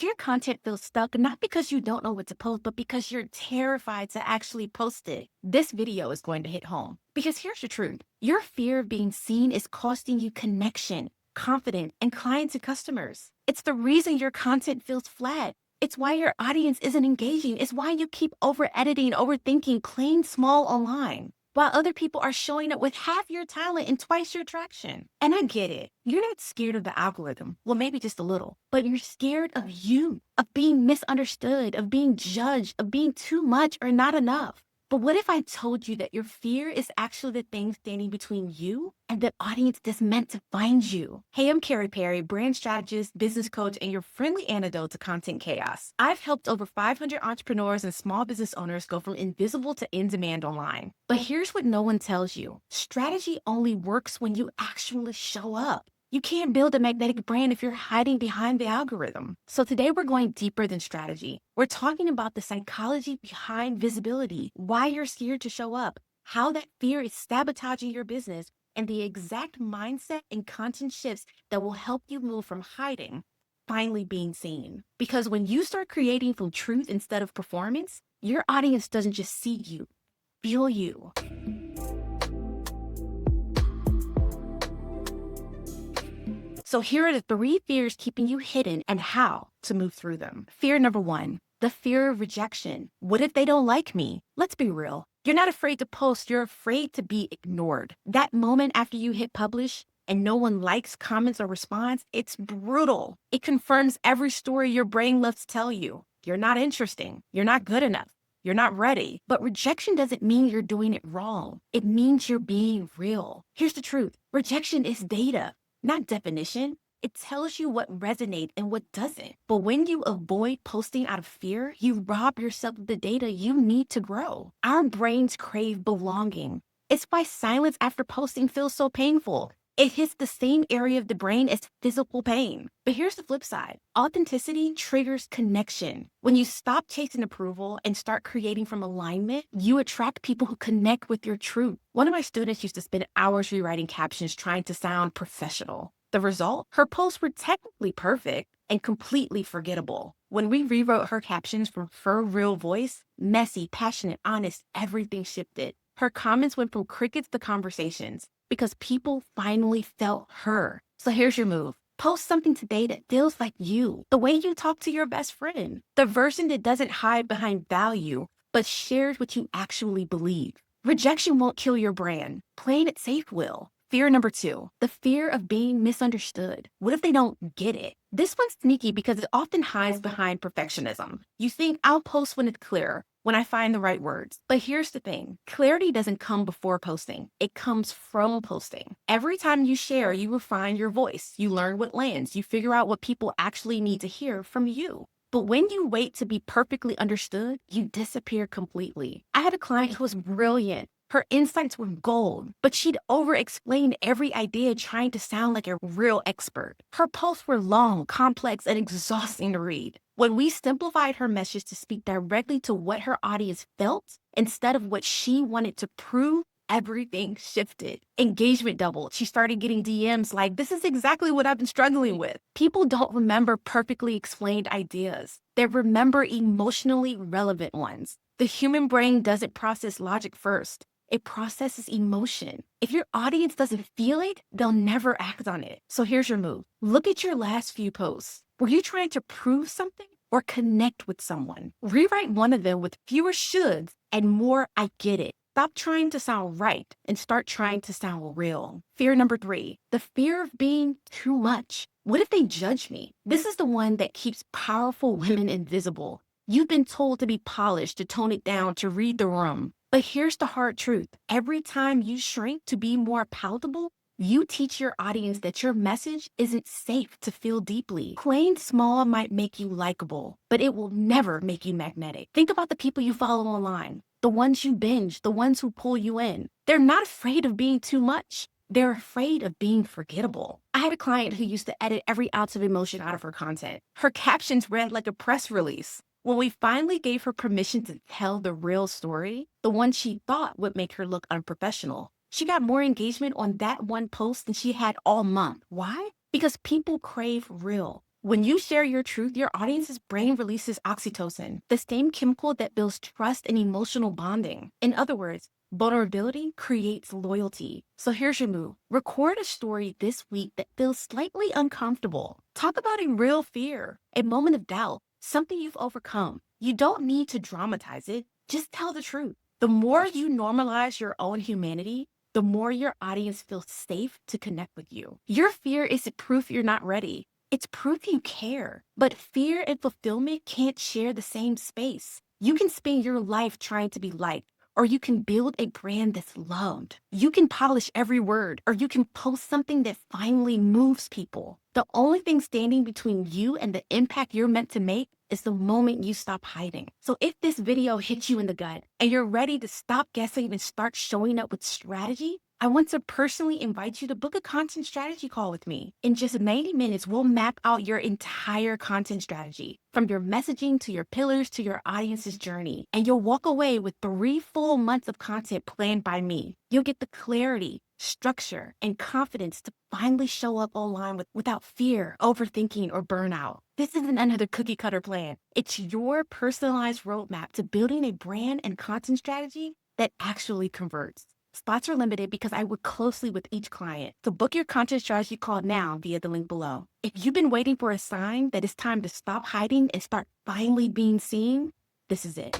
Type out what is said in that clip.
If your content feels stuck, not because you don't know what to post, but because you're terrified to actually post it, this video is going to hit home. Because here's the truth. Your fear of being seen is costing you connection, confidence, and clients and customers. It's the reason your content feels flat. It's why your audience isn't engaging. It's why you keep over-editing, overthinking, playing small online, while other people are showing up with half your talent and twice your traction. And I get it. You're not scared of the algorithm. Well, maybe just a little, but you're scared of you, of being misunderstood, of being judged, of being too much or not enough. But what if I told you that your fear is actually the thing standing between you and the audience that's meant to find you? Hey, I'm Kary, brand strategist, business coach, and your friendly antidote to content chaos. I've helped over 500 entrepreneurs and small business owners go from invisible to in demand online. But here's what no one tells you. Strategy only works when you actually show up. You can't build a magnetic brand if you're hiding behind the algorithm. So today we're going deeper than strategy. We're talking about the psychology behind visibility, why you're scared to show up, how that fear is sabotaging your business, and the exact mindset and content shifts that will help you move from hiding, finally being seen. Because when you start creating from truth instead of performance, your audience doesn't just see you, feel you. So here are the 3 fears keeping you hidden and how to move through them. Fear number 1, the fear of rejection. What if they don't like me? Let's be real. You're not afraid to post, you're afraid to be ignored. That moment after you hit publish and no one likes, comments, or responds, it's brutal. It confirms every story your brain loves to tell you. You're not interesting. You're not good enough. You're not ready. But rejection doesn't mean you're doing it wrong. It means you're being real. Here's the truth. Rejection is data, not definition. It tells you what resonates and what doesn't. But when you avoid posting out of fear, you rob yourself of the data you need to grow. Our brains crave belonging. It's why silence after posting feels so painful. It hits the same area of the brain as physical pain. But here's the flip side. Authenticity triggers connection. When you stop chasing approval and start creating from alignment, you attract people who connect with your truth. One of my students used to spend hours rewriting captions trying to sound professional. The result? Her posts were technically perfect and completely forgettable. When we rewrote her captions from her real voice, messy, passionate, honest, everything shifted. Her comments went from crickets to conversations because people finally felt her. So here's your move. Post something today that feels like you, the way you talk to your best friend, the version that doesn't hide behind value, but shares what you actually believe. Rejection won't kill your brand. Playing it safe will. Fear number 2, the fear of being misunderstood. What if they don't get it? This one's sneaky because it often hides behind perfectionism. You think, I'll post when it's clear, when I find the right words. But here's the thing. Clarity doesn't come before posting. It comes from posting. Every time you share, you refine your voice. You learn what lands. You figure out what people actually need to hear from you. But when you wait to be perfectly understood, you disappear completely. I had a client who was brilliant. Her insights were gold, but she'd over-explain every idea trying to sound like a real expert. Her posts were long, complex, and exhausting to read. When we simplified her message to speak directly to what her audience felt instead of what she wanted to prove, everything shifted. Engagement doubled. She started getting DMs like, this is exactly what I've been struggling with. People don't remember perfectly explained ideas. They remember emotionally relevant ones. The human brain doesn't process logic first. It processes emotion. If your audience doesn't feel it, they'll never act on it. So here's your move. Look at your last few posts. Were you trying to prove something or connect with someone? Rewrite one of them with fewer shoulds and more I get it. Stop trying to sound right and start trying to sound real. Fear number 3, the fear of being too much. What if they judge me? This is the one that keeps powerful women invisible. You've been told to be polished, to tone it down, to read the room. But here's the hard truth. Every time you shrink to be more palatable, you teach your audience that your message isn't safe to feel deeply. Playing small might make you likable, but it will never make you magnetic. Think about the people you follow online, the ones you binge, the ones who pull you in. They're not afraid of being too much. They're afraid of being forgettable. I had a client who used to edit every ounce of emotion out of her content. Her captions read like a press release. When we finally gave her permission to tell the real story, the one she thought would make her look unprofessional, she got more engagement on that one post than she had all month. Why? Because people crave real. When you share your truth, your audience's brain releases oxytocin, the same chemical that builds trust and emotional bonding. In other words, vulnerability creates loyalty. So here's your move. Record a story this week that feels slightly uncomfortable. Talk about a real fear, a moment of doubt, something you've overcome. You don't need to dramatize it, just tell the truth. The more you normalize your own humanity, the more your audience feels safe to connect with you. Your fear isn't proof you're not ready. It's proof you care. But fear and fulfillment can't share the same space. You can spend your life trying to be liked, or you can build a brand that's loved. You can polish every word, or you can post something that finally moves people. The only thing standing between you and the impact you're meant to make is the moment you stop hiding. So if this video hits you in the gut and you're ready to stop guessing and start showing up with strategy, I want to personally invite you to book a content strategy call with me. In just 90 minutes, we'll map out your entire content strategy, from your messaging to your pillars to your audience's journey. And you'll walk away with 3 full months of content planned by me. You'll get the clarity, structure, and confidence to finally show up online without fear, overthinking, or burnout. This isn't another cookie cutter plan. It's your personalized roadmap to building a brand and content strategy that actually converts. Spots are limited because I work closely with each client. So book your content strategy call now via the link below. If you've been waiting for a sign that it's time to stop hiding and start finally being seen, this is it.